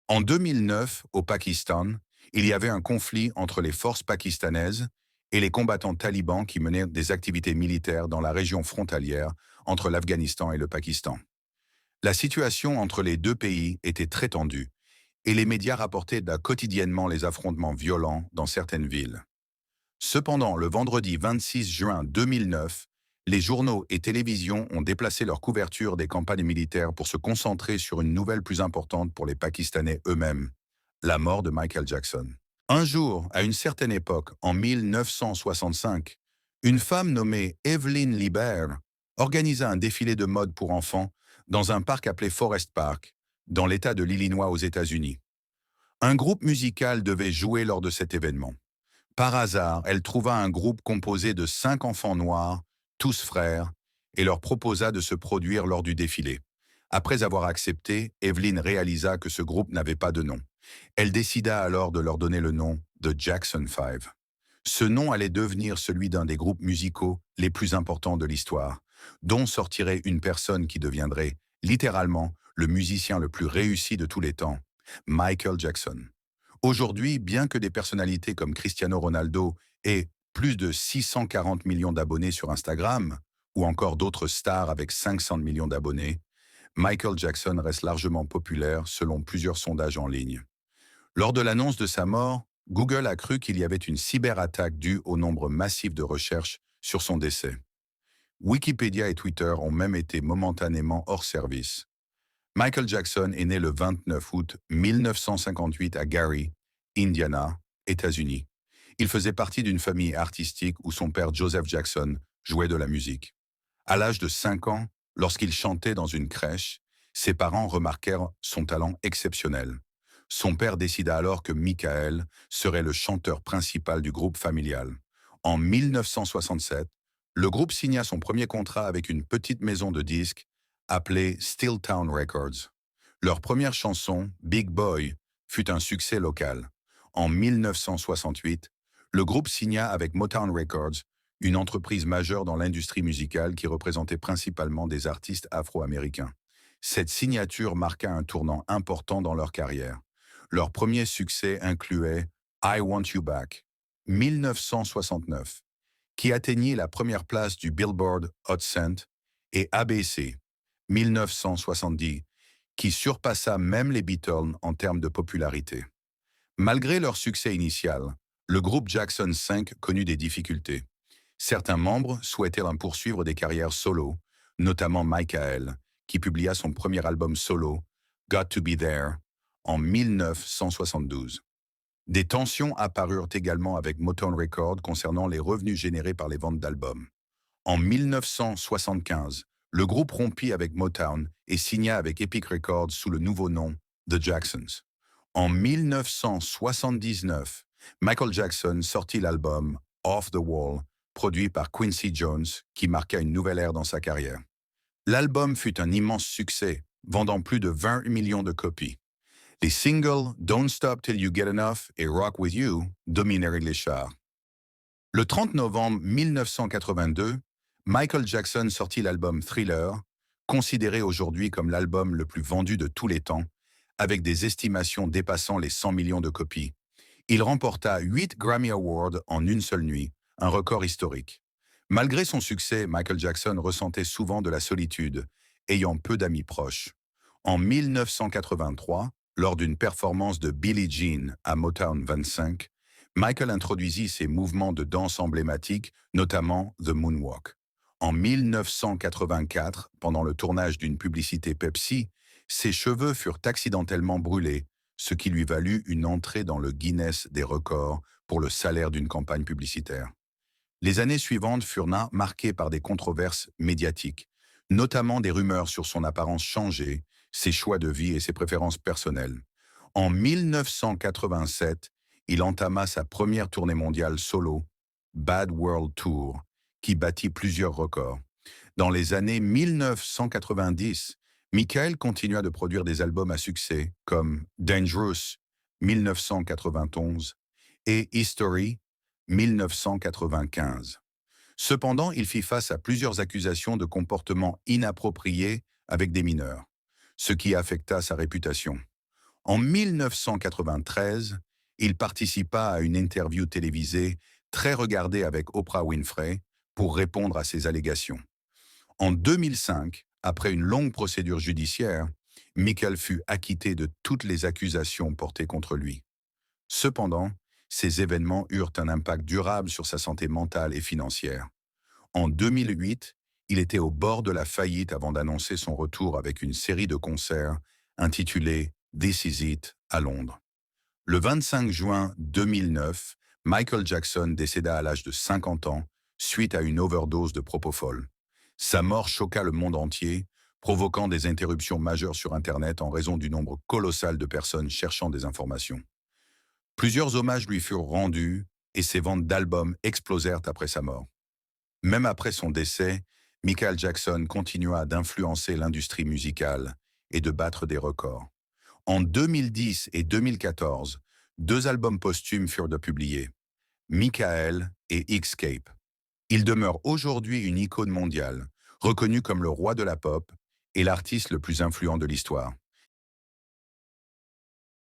En 2009, au Pakistan, il y avait un conflit entre les forces pakistanaises et les combattants talibans qui menaient des activités militaires dans la région frontalière entre l'Afghanistan et le Pakistan. La situation entre les deux pays était très tendue et les médias rapportaient quotidiennement les affrontements violents dans certaines villes. Cependant, le vendredi 26 juin 2009, les journaux et télévisions ont déplacé leur couverture des campagnes militaires pour se concentrer sur une nouvelle plus importante pour les Pakistanais eux-mêmes, la mort de Michael Jackson. Un jour, à une certaine époque, en 1965, une femme nommée Evelyn Libert organisa un défilé de mode pour enfants dans un parc appelé Forest Park, dans l'État de l'Illinois aux États-Unis. Un groupe musical devait jouer lors de cet événement. Par hasard, elle trouva un groupe composé de 5 enfants noirs, tous frères, et leur proposa de se produire lors du défilé. Après avoir accepté, Evelyn réalisa que ce groupe n'avait pas de nom. Elle décida alors de leur donner le nom de Jackson 5. Ce nom allait devenir celui d'un des groupes musicaux les plus importants de l'histoire, dont sortirait une personne qui deviendrait, littéralement, le musicien le plus réussi de tous les temps, Michael Jackson. Aujourd'hui, bien que des personnalités comme Cristiano Ronaldo aient plus de 640 millions d'abonnés sur Instagram, ou encore d'autres stars avec 500 millions d'abonnés, Michael Jackson reste largement populaire selon plusieurs sondages en ligne. Lors de l'annonce de sa mort, Google a cru qu'il y avait une cyberattaque due au nombre massif de recherches sur son décès. Wikipédia et Twitter ont même été momentanément hors service. Michael Jackson est né le 29 août 1958 à Gary, Indiana, États-Unis. Il faisait partie d'une famille artistique où son père Joseph Jackson jouait de la musique. À l'âge de 5 ans, lorsqu'il chantait dans une crèche, ses parents remarquèrent son talent exceptionnel. Son père décida alors que Michael serait le chanteur principal du groupe familial. En 1967, le groupe signa son premier contrat avec une petite maison de disques appelée Stilltown Records. Leur première chanson, Big Boy, fut un succès local. En 1968, le groupe signa avec Motown Records, une entreprise majeure dans l'industrie musicale qui représentait principalement des artistes afro-américains. Cette signature marqua un tournant important dans leur carrière. Leur premier succès incluait I Want You Back, 1969, qui atteignit la première place du Billboard Hot 100, et ABC, 1970, qui surpassa même les Beatles en termes de popularité. Malgré leur succès initial, le groupe Jackson 5 connut des difficultés. Certains membres souhaitaient en poursuivre des carrières solo, notamment Michael, qui publia son premier album solo, Got to Be There, en 1972. Des tensions apparurent également avec Motown Records concernant les revenus générés par les ventes d'albums. En 1975, le groupe rompit avec Motown et signa avec Epic Records sous le nouveau nom The Jacksons. En 1979, Michael Jackson sortit l'album Off the Wall, produit par Quincy Jones, qui marqua une nouvelle ère dans sa carrière. L'album fut un immense succès, vendant plus de 20 millions de copies. Les singles Don't Stop Till You Get Enough et Rock With You dominèrent les charts. Le 30 novembre 1982, Michael Jackson sortit l'album Thriller, considéré aujourd'hui comme l'album le plus vendu de tous les temps, avec des estimations dépassant les 100 millions de copies. Il remporta 8 Grammy Awards en une seule nuit, un record historique. Malgré son succès, Michael Jackson ressentait souvent de la solitude, ayant peu d'amis proches. En 1983, lors d'une performance de Billie Jean à Motown 25, Michael introduisit ses mouvements de danse emblématiques, notamment The Moonwalk. En 1984, pendant le tournage d'une publicité Pepsi, ses cheveux furent accidentellement brûlés, ce qui lui valut une entrée dans le Guinness des records pour le salaire d'une campagne publicitaire. Les années suivantes furent marquées par des controverses médiatiques, notamment des rumeurs sur son apparence changée, ses choix de vie et ses préférences personnelles. En 1987, il entama sa première tournée mondiale solo, Bad World Tour, qui battit plusieurs records. Dans les années 1990, Michael continua de produire des albums à succès comme Dangerous, 1991, et History, 1995. Cependant, il fit face à plusieurs accusations de comportement inapproprié avec des mineurs, ce qui affecta sa réputation. En 1993, il participa à une interview télévisée très regardée avec Oprah Winfrey pour répondre à ces allégations. En 2005, après une longue procédure judiciaire, Michael fut acquitté de toutes les accusations portées contre lui. Cependant, ces événements eurent un impact durable sur sa santé mentale et financière. En 2008, il était au bord de la faillite avant d'annoncer son retour avec une série de concerts intitulée This Is It à Londres. Le 25 juin 2009, Michael Jackson décéda à l'âge de 50 ans suite à une overdose de propofol. Sa mort choqua le monde entier, provoquant des interruptions majeures sur Internet en raison du nombre colossal de personnes cherchant des informations. Plusieurs hommages lui furent rendus et ses ventes d'albums explosèrent après sa mort. Même après son décès, Michael Jackson continua d'influencer l'industrie musicale et de battre des records. En 2010 et 2014, deux albums posthumes furent publiés, Michael et Escape. Il demeure aujourd'hui une icône mondiale, reconnu comme le roi de la pop et l'artiste le plus influent de l'histoire.